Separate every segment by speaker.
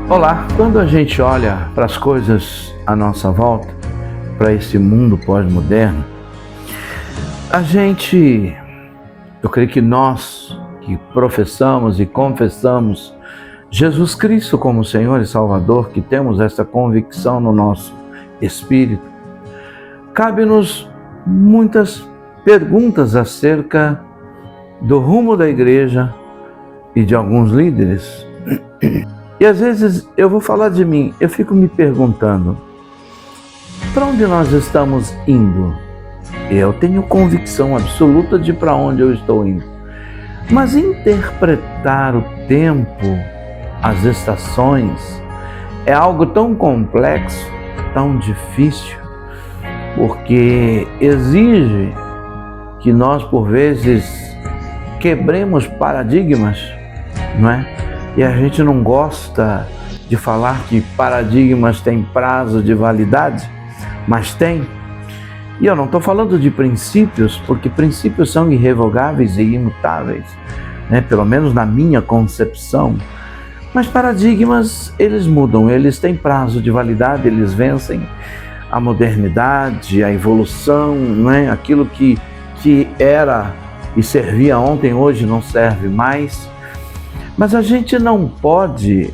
Speaker 1: Olá, quando a gente olha para as coisas à nossa volta, para esse mundo pós-moderno, eu creio que nós que professamos e confessamos Jesus Cristo como Senhor e Salvador, que temos essa convicção no nosso espírito, cabe-nos muitas perguntas acerca do rumo da igreja e de alguns líderes. E às vezes eu vou falar de mim, eu fico me perguntando, para onde nós estamos indo? Eu tenho convicção absoluta de para onde eu estou indo. Mas interpretar o tempo, as estações, é algo tão complexo, tão difícil, porque exige que nós, por vezes, quebremos paradigmas, não é? E a gente não gosta de falar que paradigmas têm prazo de validade, mas tem. E eu não estou falando de princípios, porque princípios são irrevogáveis e imutáveis, né? Pelo menos na minha concepção. Mas paradigmas, eles mudam, eles têm prazo de validade, eles vencem a modernidade, a evolução, né? Aquilo que era e servia ontem, hoje não serve mais. Mas a gente não pode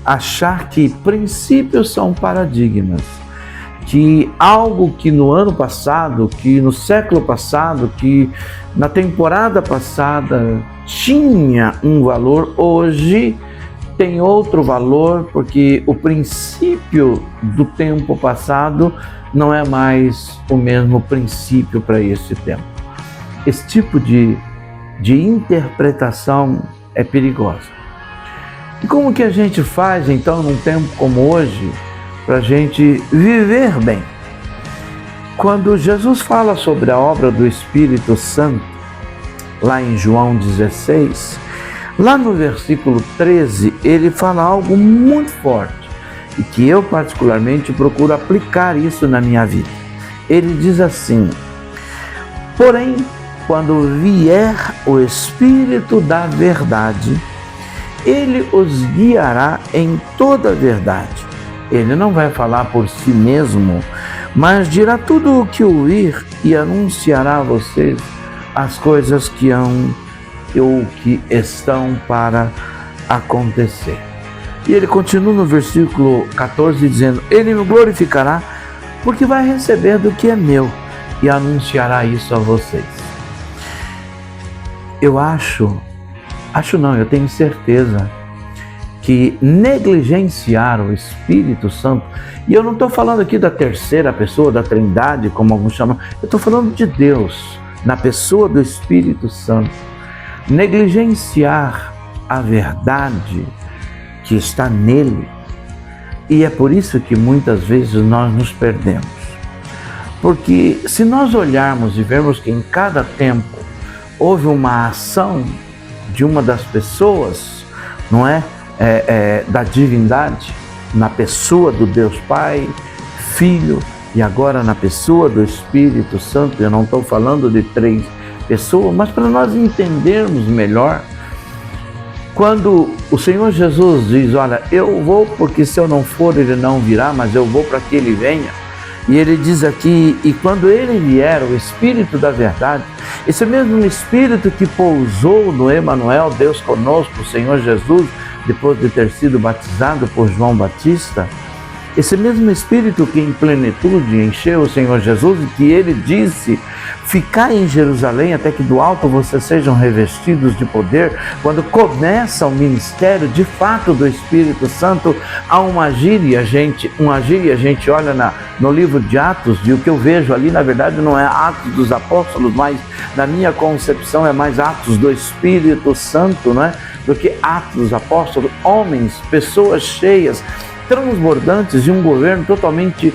Speaker 1: achar que princípios são paradigmas, que algo que no ano passado, que no século passado, que na temporada passada tinha um valor, hoje tem outro valor, porque o princípio do tempo passado não é mais o mesmo princípio para esse tempo. Esse tipo de interpretação é perigosa. E como que a gente faz, então, num tempo como hoje, para a gente viver bem? Quando Jesus fala sobre a obra do Espírito Santo, lá em João 16, lá no versículo 13, ele fala algo muito forte, e que eu particularmente procuro aplicar isso na minha vida. Ele diz assim: porém, quando vier o Espírito da verdade, ele os guiará em toda a verdade. Ele não vai falar por si mesmo, mas dirá tudo o que ouvir e anunciará a vocês as coisas que hão ou que estão para acontecer. E ele continua no versículo 14 dizendo: ele me glorificará porque vai receber do que é meu e anunciará isso a vocês. Eu eu tenho certeza que negligenciar o Espírito Santo, e eu não estou falando aqui da terceira pessoa, da Trindade, como alguns chamam, eu estou falando de Deus, na pessoa do Espírito Santo. Negligenciar a verdade que está nele, e é por isso que muitas vezes nós nos perdemos. Porque se nós olharmos e vermos que em cada tempo houve uma ação de uma das pessoas, não é? Da divindade, na pessoa do Deus Pai, Filho e agora na pessoa do Espírito Santo. Eu não estou falando de três pessoas, mas para nós entendermos melhor, quando o Senhor Jesus diz: olha, eu vou porque se eu não for ele não virá, mas eu vou para que ele venha. E ele diz aqui: e quando ele vier, o Espírito da verdade, esse mesmo Espírito que pousou no Emanuel, Deus conosco, o Senhor Jesus, depois de ter sido batizado por João Batista, esse mesmo Espírito que em plenitude encheu o Senhor Jesus e que ele disse: ficai em Jerusalém até que do alto vocês sejam revestidos de poder. Quando começa o ministério de fato do Espírito Santo, há um agir e a gente olha no livro de Atos, e o que eu vejo ali na verdade não é Atos dos Apóstolos, mas na minha concepção é mais Atos do Espírito Santo, não é? Do que Atos dos Apóstolos. Homens, pessoas cheias, transbordantes de um governo totalmente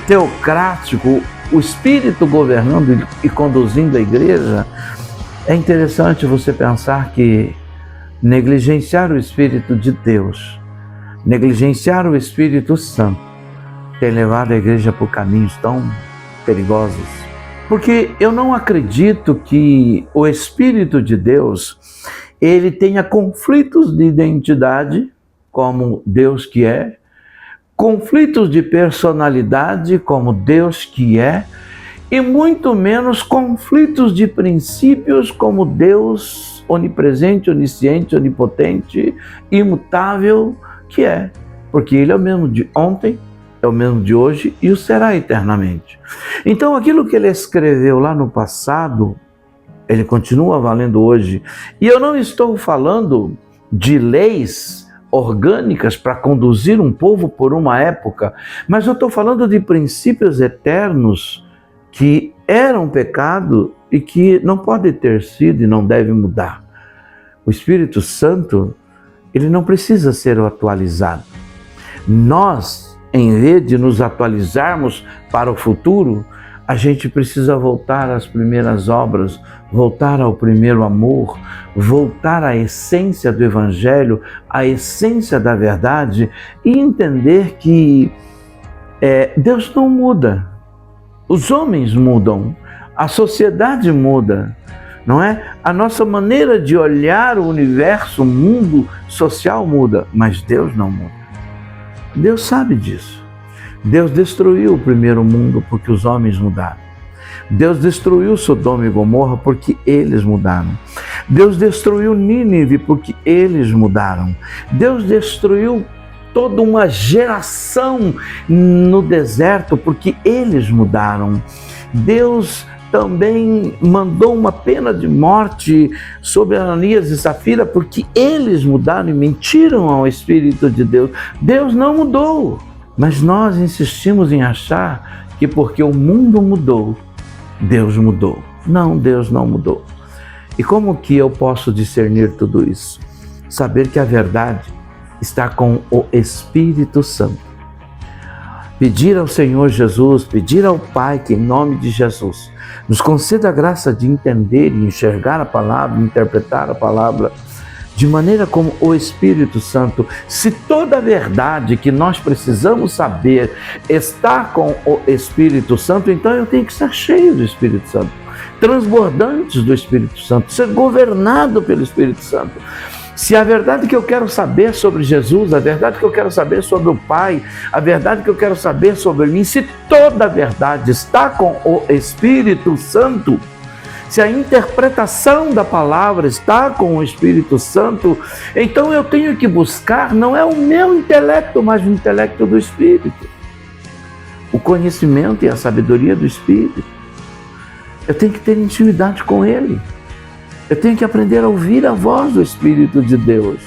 Speaker 1: teocrático, o Espírito governando e conduzindo a igreja. É interessante você pensar que negligenciar o Espírito de Deus, negligenciar o Espírito Santo, tem levado a igreja por caminhos tão perigosos. Porque eu não acredito que o Espírito de Deus ele tenha conflitos de identidade como Deus que é, conflitos de personalidade como Deus que é, e muito menos conflitos de princípios como Deus onipresente, onisciente, onipotente, imutável que é. Porque Ele é o mesmo de ontem, é o mesmo de hoje e o será eternamente. Então aquilo que Ele escreveu lá no passado, Ele continua valendo hoje. E eu não estou falando de leis orgânicas para conduzir um povo por uma época, mas eu estou falando de princípios eternos que eram pecado e que não pode ter sido e não deve mudar. O Espírito Santo, ele não precisa ser atualizado. Nós, em vez de nos atualizarmos para o futuro, a gente precisa voltar às primeiras obras, voltar ao primeiro amor, voltar à essência do Evangelho, à essência da verdade e entender que Deus não muda. Os homens mudam, a sociedade muda, não é? A nossa maneira de olhar o universo, o mundo social muda, mas Deus não muda. Deus sabe disso. Deus destruiu o primeiro mundo porque os homens mudaram. Deus destruiu Sodoma e Gomorra porque eles mudaram. Deus destruiu Nínive porque eles mudaram. Deus destruiu toda uma geração no deserto porque eles mudaram. Deus também mandou uma pena de morte sobre Ananias e Safira porque eles mudaram e mentiram ao Espírito de Deus. Deus não mudou, mas nós insistimos em achar que porque o mundo mudou, Deus mudou. Não, Deus não mudou. E como que eu posso discernir tudo isso? Saber que a verdade está com o Espírito Santo. Pedir ao Senhor Jesus, pedir ao Pai que em nome de Jesus nos conceda a graça de entender e enxergar a palavra, interpretar a palavra de maneira como o Espírito Santo. Se toda a verdade que nós precisamos saber está com o Espírito Santo, então eu tenho que estar cheio do Espírito Santo, transbordantes do Espírito Santo, ser governado pelo Espírito Santo. Se a verdade que eu quero saber sobre Jesus, a verdade que eu quero saber sobre o Pai, a verdade que eu quero saber sobre mim, se toda a verdade está com o Espírito Santo, se a interpretação da palavra está com o Espírito Santo, então eu tenho que buscar, não é o meu intelecto, mas o intelecto do Espírito, o conhecimento e a sabedoria do Espírito. Eu tenho que ter intimidade com Ele. Eu tenho que aprender a ouvir a voz do Espírito de Deus,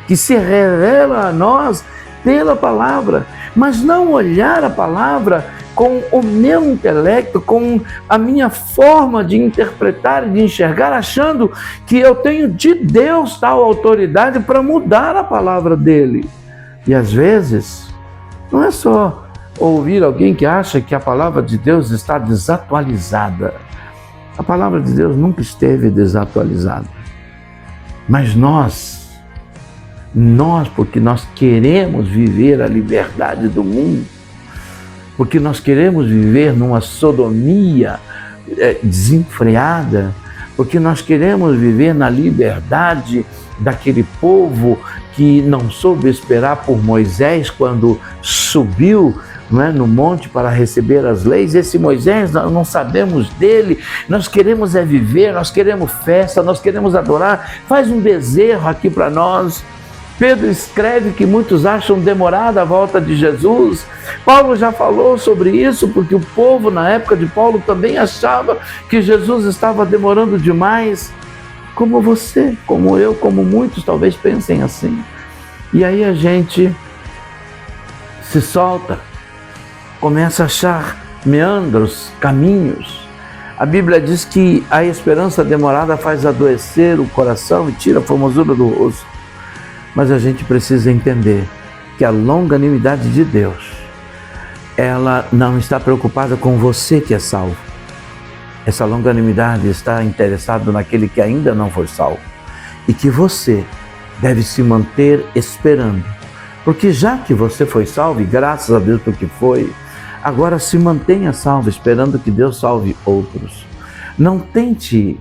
Speaker 1: que se revela a nós pela palavra, mas não olhar a palavra com o meu intelecto, com a minha forma de interpretar e de enxergar, achando que eu tenho de Deus tal autoridade para mudar a palavra dele. E às vezes, não é só ouvir alguém que acha que a palavra de Deus está desatualizada. A palavra de Deus nunca esteve desatualizada. Mas nós, porque nós queremos viver a liberdade do mundo, porque nós queremos viver numa sodomia desenfreada, porque nós queremos viver na liberdade daquele povo que não soube esperar por Moisés quando subiu, não é, no monte para receber as leis. Esse Moisés, nós não sabemos dele, nós queremos viver, nós queremos festa, nós queremos adorar. Faz um bezerro aqui para nós. Pedro escreve que muitos acham demorada a volta de Jesus. Paulo já falou sobre isso, porque o povo na época de Paulo também achava que Jesus estava demorando demais. Como você, como eu, como muitos talvez pensem assim. E aí a gente se solta, começa a achar meandros, caminhos. A Bíblia diz que a esperança demorada faz adoecer o coração e tira a formosura do rosto. Mas a gente precisa entender que a longanimidade de Deus, ela não está preocupada com você que é salvo. Essa longanimidade está interessada naquele que ainda não foi salvo. E que você deve se manter esperando. Porque já que você foi salvo, e graças a Deus porque foi, agora se mantenha salvo, esperando que Deus salve outros. Não tente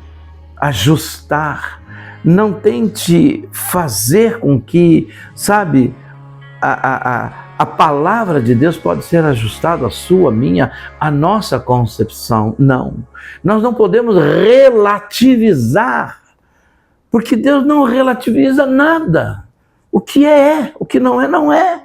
Speaker 1: ajustar Não tente fazer com que, sabe, a palavra de Deus pode ser ajustada à sua, minha, à nossa concepção. Não. Nós não podemos relativizar, porque Deus não relativiza nada. O que é, o que não é, não é.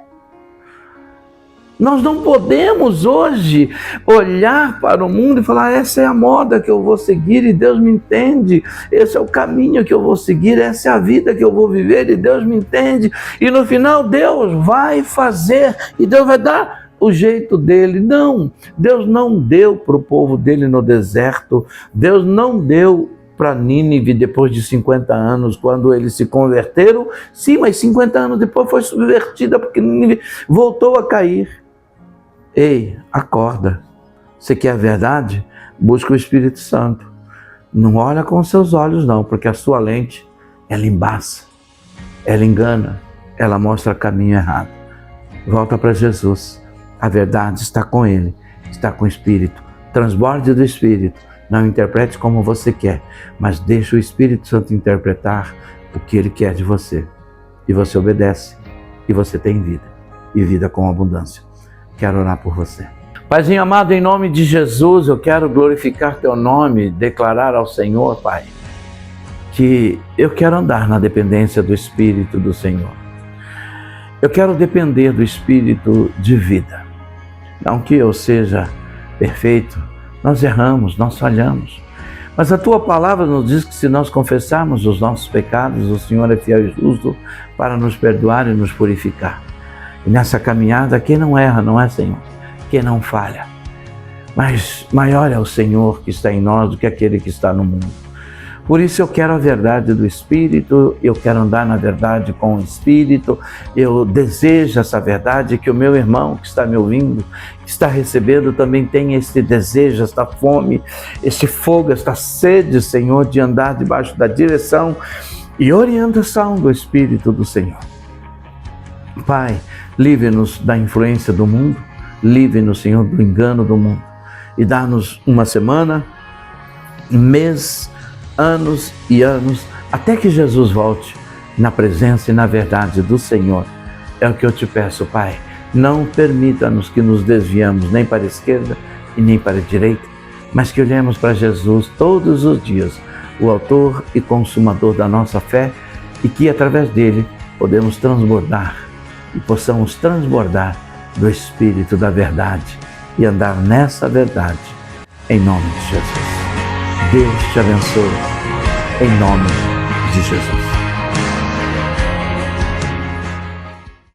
Speaker 1: Nós não podemos hoje olhar para o mundo e falar: essa é a moda que eu vou seguir e Deus me entende, esse é o caminho que eu vou seguir, essa é a vida que eu vou viver e Deus me entende. E no final Deus vai fazer e Deus vai dar o jeito dele. Não, Deus não deu para o povo dele no deserto, Deus não deu para Nínive depois de 50 anos, quando eles se converteram. Sim, mas 50 anos depois foi subvertida, porque Nínive voltou a cair. Ei, acorda. Você quer a verdade? Busca o Espírito Santo. Não olha com seus olhos não, porque a sua lente, ela embaça, ela engana, ela mostra o caminho errado. Volta para Jesus. A verdade está com Ele, está com o Espírito. Transborde do Espírito. Não interprete como você quer, mas deixa o Espírito Santo interpretar o que Ele quer de você. E você obedece, e você tem vida, e vida com abundância. Quero orar por você. Paizinho amado, em nome de Jesus, eu quero glorificar Teu nome, declarar ao Senhor, Pai, que eu quero andar na dependência do Espírito do Senhor. Eu quero depender do Espírito de vida. Não que eu seja perfeito, nós erramos, nós falhamos. Mas a Tua palavra nos diz que se nós confessarmos os nossos pecados, o Senhor é fiel e justo para nos perdoar e nos purificar. E nessa caminhada, quem não erra não é, Senhor, quem não falha. Mas maior é o Senhor que está em nós do que aquele que está no mundo. Por isso eu quero a verdade do Espírito, eu quero andar na verdade com o Espírito, eu desejo essa verdade, que o meu irmão que está me ouvindo, que está recebendo, também tenha esse desejo, esta fome, este fogo, esta sede, Senhor, de andar debaixo da direção e orientação do Espírito do Senhor. Pai, livre-nos da influência do mundo, livre-nos, Senhor, do engano do mundo e dá-nos uma semana, mês, anos e anos, até que Jesus volte na presença e na verdade do Senhor. É o que eu te peço, Pai. Não permita-nos que nos desviamos nem para a esquerda e nem para a direita, mas que olhemos para Jesus todos os dias, o autor e consumador da nossa fé, e que através dele podemos transbordar e possamos transbordar do Espírito da verdade e andar nessa verdade, em nome de Jesus. Deus te abençoe, em nome de Jesus.